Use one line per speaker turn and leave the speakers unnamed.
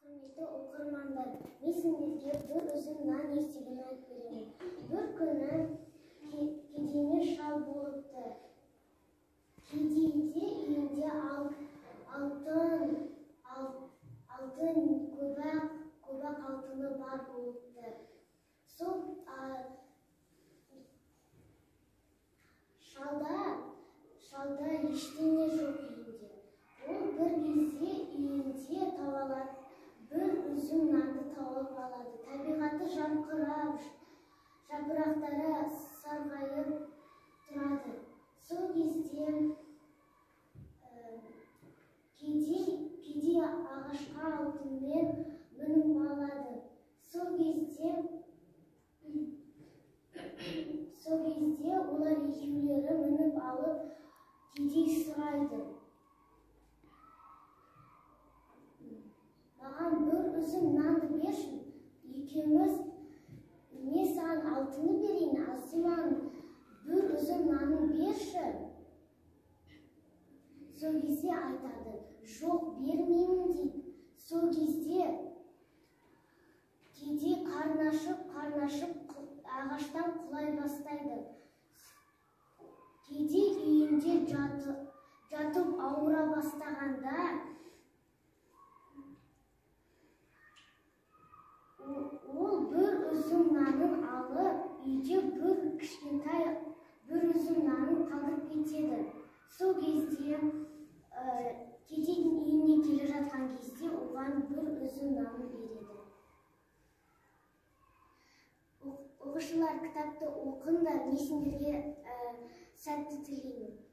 Құрметті оқырмандар, мен сендерге бір үзім нан естелігін айтып беремін. Bir күні кедейме шал болыпты. Кедейде үйінде алтын көбек алтыны бар болыпты. Сол шалда ештеңе жоқ үйінде. Ол бір кезде үйінде bir üzüm nanды tavып алады. Табиғаты жарқырап, жапырақтары сарғайып тұрады. Сол кезде кедей ағашқа алтынмен мініп алады. Сол кезде олар екеулері мініп алып, кедей сұрайды: "Маған бір үзім нанды берші, екеуміз, мен саған алтыны берейін, ал сен маған бір үзім нанын берші." Сол кезде айтады: "Жоқ, бермеймін" дейді. Сол кезде кедей қарнашып ағаштан құлай бастайды. Кедей үйінде жатып ауыра бастағанда ол бір үзім нанын алып, үйде бір үзім нанын қалдырып кетеді. Сол кезде кедейдің үйіне келе жатқан кезде оған бір үзім нанын береді. Оқушылар, кітапты оқыңдар, мен сендерге сәтті тілеймін.